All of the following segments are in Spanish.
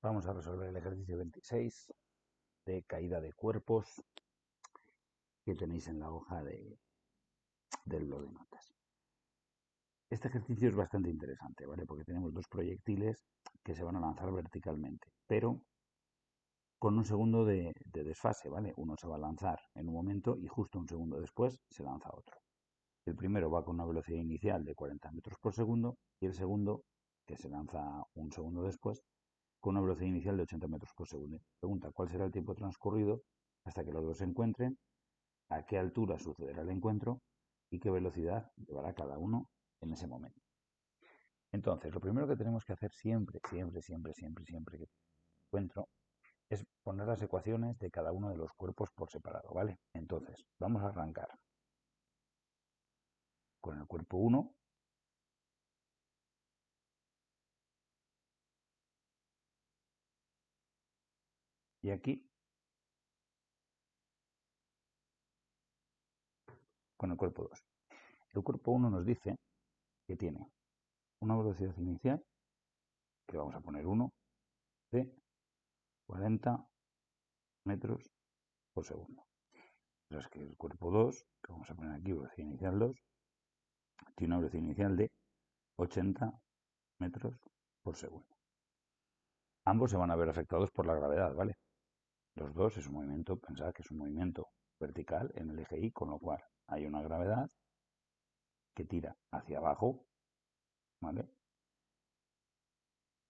Vamos a resolver el ejercicio 26 de caída de cuerpos que tenéis en la hoja del blog de notas. Este ejercicio es bastante interesante, ¿vale? Porque tenemos dos proyectiles que se van a lanzar verticalmente, pero con un segundo de desfase, ¿vale? Uno se va a lanzar en un momento y justo un segundo después se lanza otro. El primero va con una velocidad inicial de 40 metros por segundo y el segundo, que se lanza un segundo después, con una velocidad inicial de 80 metros por segundo. Pregunta, ¿cuál será el tiempo transcurrido hasta que los dos se encuentren? ¿A qué altura sucederá el encuentro? ¿Y qué velocidad llevará cada uno en ese momento? Entonces, lo primero que tenemos que hacer siempre que tenemos encuentro es poner las ecuaciones de cada uno de los cuerpos por separado, ¿vale? Entonces, vamos a arrancar con el cuerpo 1 y aquí con el cuerpo 2. El cuerpo 1 nos dice que tiene una velocidad inicial, que vamos a poner 1, de 40 metros por segundo. Mientras que el cuerpo 2, que vamos a poner aquí velocidad inicial 2, tiene una velocidad inicial de 80 metros por segundo. Ambos se van a ver afectados por la gravedad, ¿vale? Los dos es un movimiento, pensad que es un movimiento vertical en el eje Y, con lo cual hay una gravedad que tira hacia abajo, ¿vale?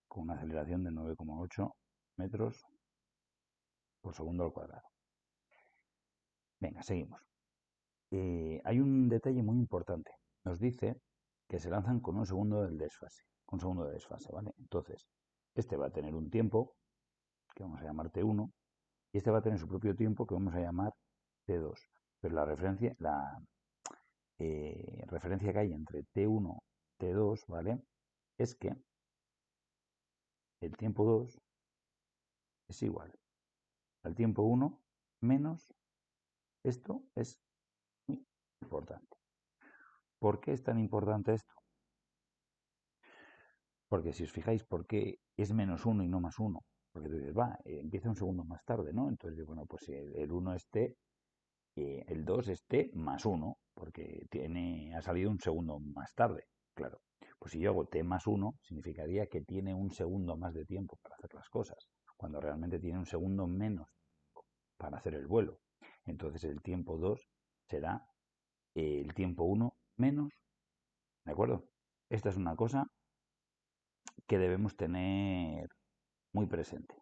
Con una aceleración de 9,8 metros por segundo al cuadrado. Venga, seguimos. Hay un detalle muy importante. Nos dice que se lanzan con un segundo del desfase, con un segundo de desfase, ¿vale? Entonces, este va a tener un tiempo que vamos a llamar T1 y este va a tener su propio tiempo que vamos a llamar T2. Pero referencia que hay entre T1 y T2, ¿vale? Es que el tiempo 2 es igual al tiempo 1 menos esto. Es muy importante. ¿Por qué es tan importante esto? Porque si os fijáis, ¿por qué es menos 1 y no más 1? Porque tú dices, empieza un segundo más tarde, ¿no? Entonces, bueno, pues el 1 esté, el 2 esté más 1, porque ha salido un segundo más tarde. Claro, pues si yo hago t más 1, significaría que tiene un segundo más de tiempo para hacer las cosas, cuando realmente tiene un segundo menos para hacer el vuelo. Entonces el tiempo 2 será el tiempo 1 menos, ¿de acuerdo? Esta es una cosa que debemos tener muy presente,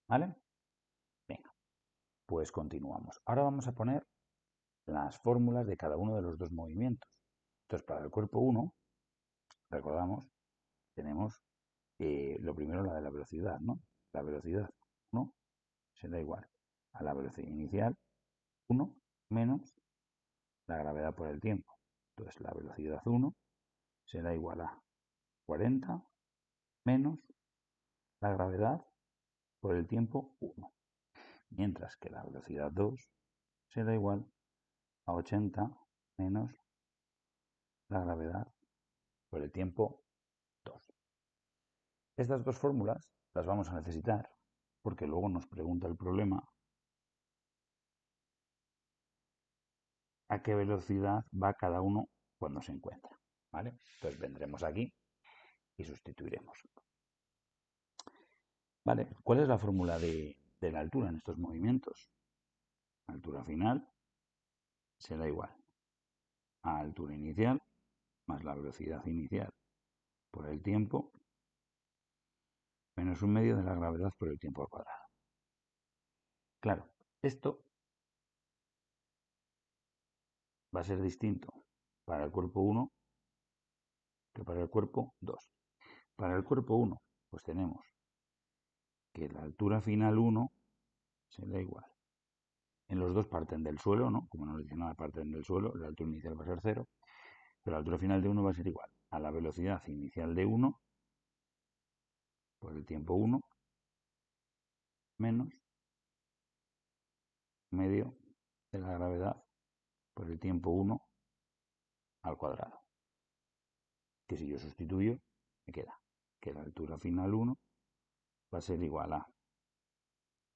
¿vale? Venga, pues continuamos. Ahora vamos a poner las fórmulas de cada uno de los dos movimientos. Entonces, para el cuerpo 1, recordamos, tenemos lo primero, la de la velocidad, ¿no? La velocidad 1 será igual a la velocidad inicial 1 menos la gravedad por el tiempo. Entonces, la velocidad 1 será igual a 40 menos la gravedad por el tiempo 1. Mientras que la velocidad 2 será igual a 80 menos la gravedad por el tiempo 2. Estas dos fórmulas las vamos a necesitar porque luego nos pregunta el problema a qué velocidad va cada uno cuando se encuentra, ¿vale? Entonces vendremos aquí y sustituiremos. ¿Vale? ¿Cuál es la fórmula de la altura en estos movimientos? La altura final será igual a altura inicial más la velocidad inicial por el tiempo menos un medio de la gravedad por el tiempo al cuadrado. Claro, esto va a ser distinto para el cuerpo 1 que para el cuerpo 2. Para el cuerpo 1, pues tenemos que la altura final 1 será igual. En los dos parten del suelo, ¿no? Como nos dice nada, parten del suelo, la altura inicial va a ser 0, pero la altura final de 1 va a ser igual a la velocidad inicial de 1 por el tiempo 1 menos medio de la gravedad por el tiempo 1 al cuadrado. Que si yo sustituyo, me queda que la altura final 1 va a ser igual a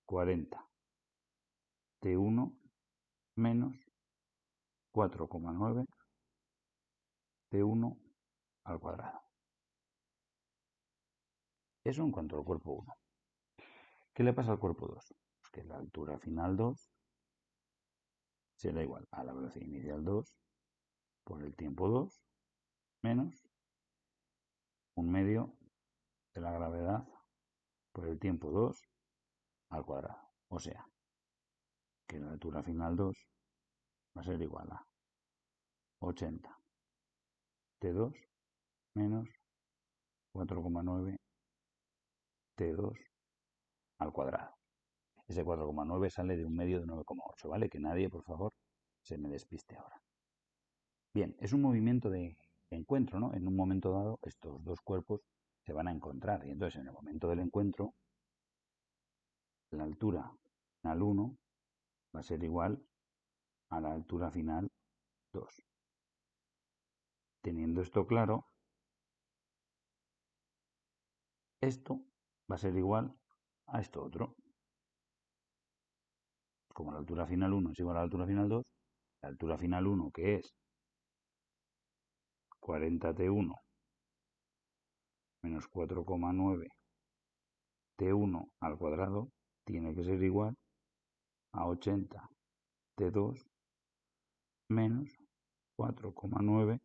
40 T1 menos 4,9 T1 al cuadrado. Eso en cuanto al cuerpo 1. ¿Qué le pasa al cuerpo 2? Pues que la altura final 2 será igual a la velocidad inicial 2 por el tiempo 2 menos 1/2 de la gravedad por el tiempo 2 al cuadrado. O sea, que la altura final 2 va a ser igual a 80 T2 menos 4,9 T2 al cuadrado. Ese 4,9 sale de 1/2 de 9,8, ¿vale? Que nadie, por favor, se me despiste ahora. Bien, es un movimiento de encuentro, ¿no? En un momento dado, estos dos cuerpos se van a encontrar. Y entonces, en el momento del encuentro, la altura final 1 va a ser igual a la altura final 2. Teniendo esto claro, esto va a ser igual a esto otro. Como la altura final 1 es igual a la altura final 2, la altura final 1, que es 40T1 menos 4,9 T1 al cuadrado, tiene que ser igual a 80 T2 menos 4,9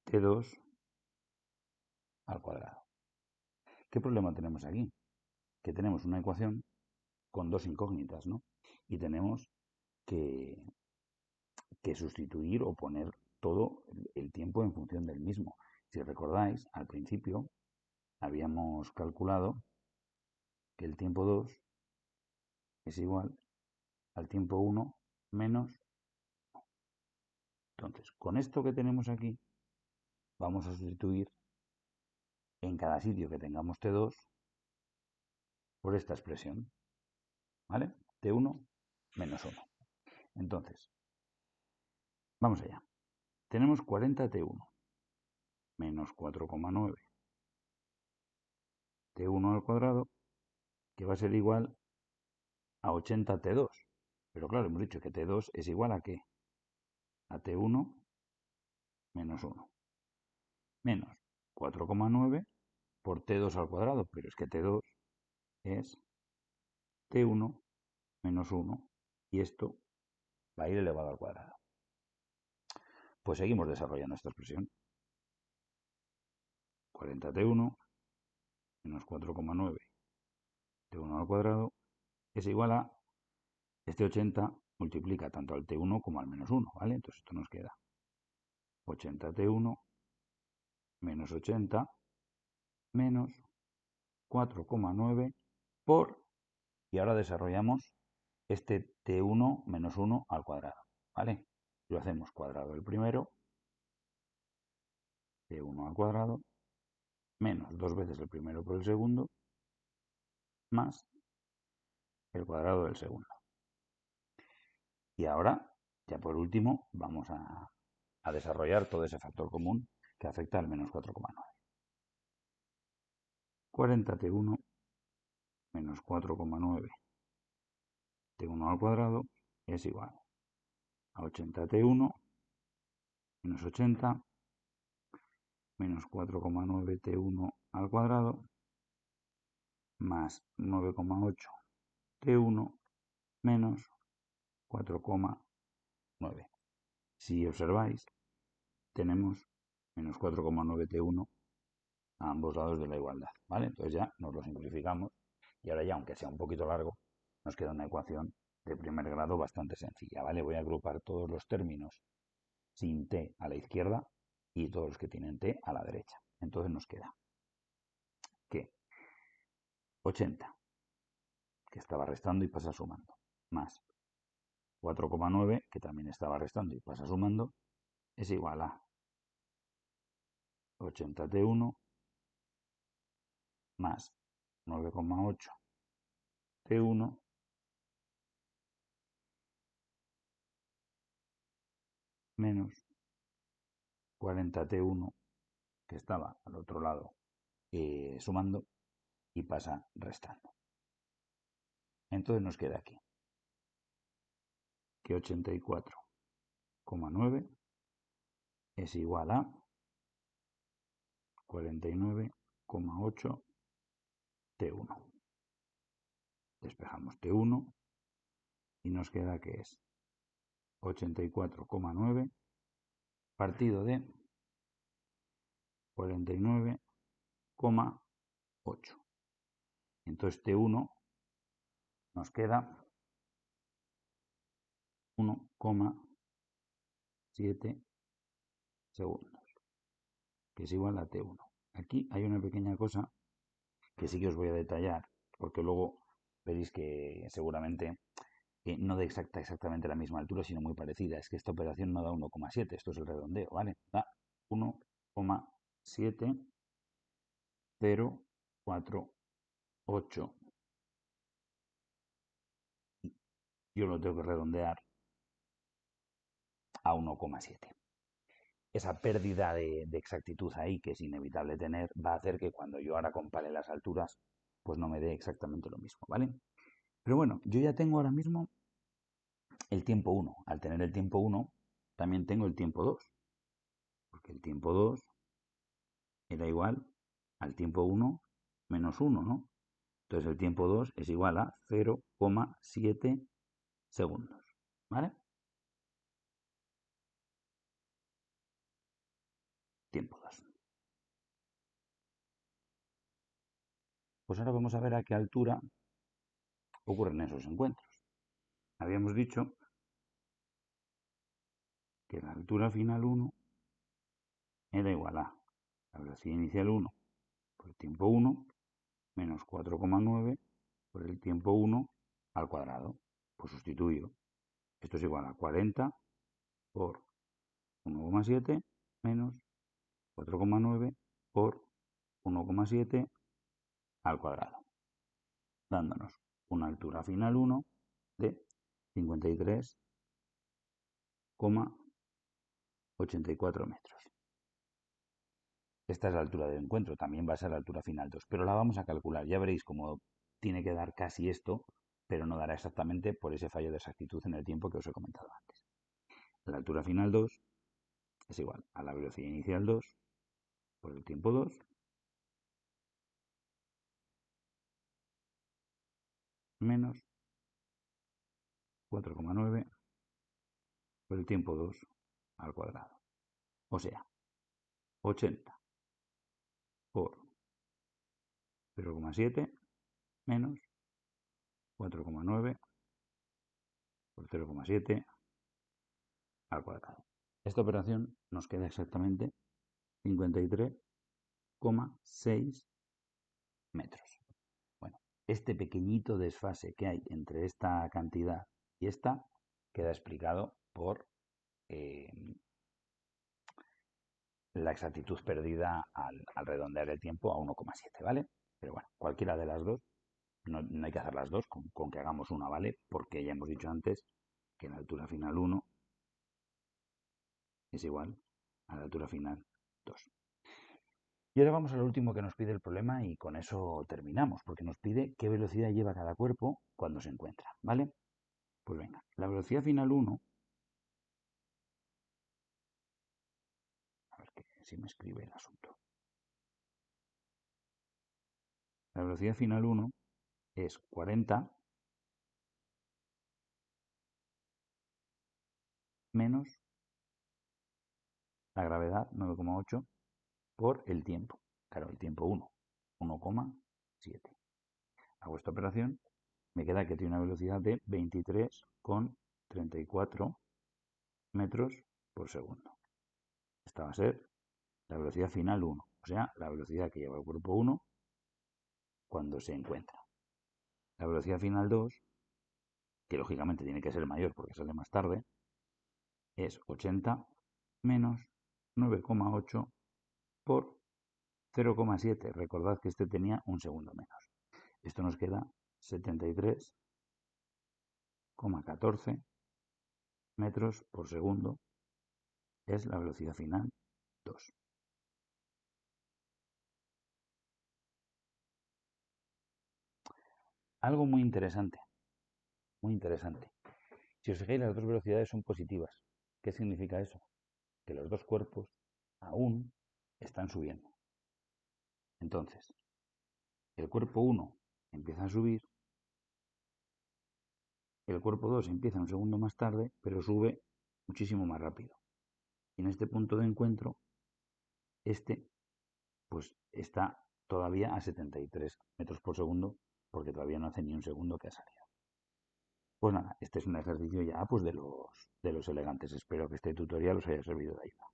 T2 al cuadrado. ¿Qué problema tenemos aquí? Que tenemos una ecuación con dos incógnitas, ¿no? Y tenemos que sustituir o poner todo el tiempo en función del mismo. Si recordáis, al principio habíamos calculado que el tiempo 2 es igual al tiempo 1 menos. Entonces, con esto que tenemos aquí, vamos a sustituir en cada sitio que tengamos T2 por esta expresión, ¿vale? T1 menos 1. Entonces, vamos allá. Tenemos 40T1 menos 4,9 T1 al cuadrado, que va a ser igual a 80T2. Pero claro, hemos dicho que T2 es igual a ¿qué? A T1 menos 1. Menos 4,9 por T2 al cuadrado. Pero es que T2 es T1 menos 1. Y esto va a ir elevado al cuadrado. Pues seguimos desarrollando esta expresión. 40T1 menos 4,9 T1 al cuadrado es igual a este 80 multiplica tanto al T1 como al menos 1, ¿vale? Entonces esto nos queda 80T1 menos 80 menos 4,9 por, y ahora desarrollamos este T1 menos 1 al cuadrado, ¿vale? Lo hacemos cuadrado del primero, T1 al cuadrado, menos 2 veces el primero por el segundo, más el cuadrado del segundo. Y ahora, ya por último, vamos a desarrollar todo ese factor común que afecta al menos 4,9. 40T1 menos 4,9 T1 al cuadrado es igual a 80T1 menos 80 menos 4,9 T1 al cuadrado más 9,8 T1 menos 4,9. Si observáis, tenemos menos 4,9 T1 a ambos lados de la igualdad, ¿vale? Entonces ya nos lo simplificamos y ahora ya, aunque sea un poquito largo, nos queda una ecuación de primer grado bastante sencilla, ¿vale? Voy a agrupar todos los términos sin t a la izquierda y todos los que tienen t a la derecha. Entonces nos queda que 80, que estaba restando y pasa sumando, más 4,9, que también estaba restando y pasa sumando, es igual a 80T1 más 9,8 T1 menos 40T1, que estaba al otro lado sumando, y pasa restando. Entonces nos queda aquí que 84,9 es igual a 49,8 T1. Despejamos T1 y nos queda que es 84,9 partido de 49,8. Entonces T1 nos queda 1,7 segundos, que es igual a T1. Aquí hay una pequeña cosa que sí que os voy a detallar, porque luego veréis que seguramente no da exactamente la misma altura, sino muy parecida. Es que esta operación no da 1,7, esto es el redondeo, ¿vale? Da 1,7048. Yo lo tengo que redondear a 1,7. Esa pérdida de exactitud ahí, que es inevitable tener, va a hacer que cuando yo ahora compare las alturas, pues no me dé exactamente lo mismo, ¿vale? Pero bueno, yo ya tengo ahora mismo el tiempo 1. Al tener el tiempo 1, también tengo el tiempo 2. Porque el tiempo 2 era igual al tiempo 1 menos 1, ¿no? Entonces el tiempo 2 es igual a 0,7 segundos, ¿vale? Tiempo 2. Pues ahora vamos a ver a qué altura ocurren esos encuentros. Habíamos dicho que la altura final 1 era igual a la velocidad inicial 1 por el tiempo 1 menos 4,9 por el tiempo 1 al cuadrado. Pues sustituyo. Esto es igual a 40 por 1,7 menos 4,9 por 1,7 al cuadrado, dándonos una altura final 1 de 53,84 metros. Esta es la altura del encuentro, también va a ser la altura final 2, pero la vamos a calcular. Ya veréis cómo tiene que dar casi esto, pero no dará exactamente por ese fallo de exactitud en el tiempo que os he comentado antes. La altura final 2 es igual a la velocidad inicial 2 por el tiempo 2 menos 4,9 por el tiempo 2 al cuadrado. O sea, 80 por 0,7 menos 4,9 por 0,7 al cuadrado. Esta operación nos queda exactamente 53,6 metros. Bueno, este pequeñito desfase que hay entre esta cantidad y esta queda explicado por la exactitud perdida al redondear el tiempo a 1,7, ¿vale? Pero bueno, cualquiera de las dos, no hay que hacer las dos, con que hagamos una, ¿vale? Porque ya hemos dicho antes que la altura final 1 es igual a la altura final 2. Y ahora vamos al último que nos pide el problema y con eso terminamos, porque nos pide qué velocidad lleva cada cuerpo cuando se encuentra, ¿vale? Pues venga, la velocidad final 1, a ver si me escribe el asunto. La velocidad final 1 es 40 menos la gravedad 9,8 por el tiempo. Claro, el tiempo 1, 1,7. Hago esta operación, me queda que tiene una velocidad de 23,34 metros por segundo. Esta va a ser la velocidad final 1, o sea, la velocidad que lleva el cuerpo 1 cuando se encuentra. La velocidad final 2, que lógicamente tiene que ser mayor porque sale más tarde, es 80 menos 9,8 por 0,7. Recordad que este tenía un segundo menos. Esto nos queda 73,14 metros por segundo. Es la velocidad final 2. Algo muy interesante, muy interesante. Si os fijáis, las dos velocidades son positivas. ¿Qué significa eso? Que los dos cuerpos aún están subiendo. Entonces, el cuerpo uno empieza a subir, el cuerpo 2 empieza un segundo más tarde, pero sube muchísimo más rápido. Y en este punto de encuentro, este pues está todavía a 73 metros por segundo, porque todavía no hace ni un segundo que ha salido. Pues nada, este es un ejercicio ya pues de los elegantes. Espero que este tutorial os haya servido de ayuda.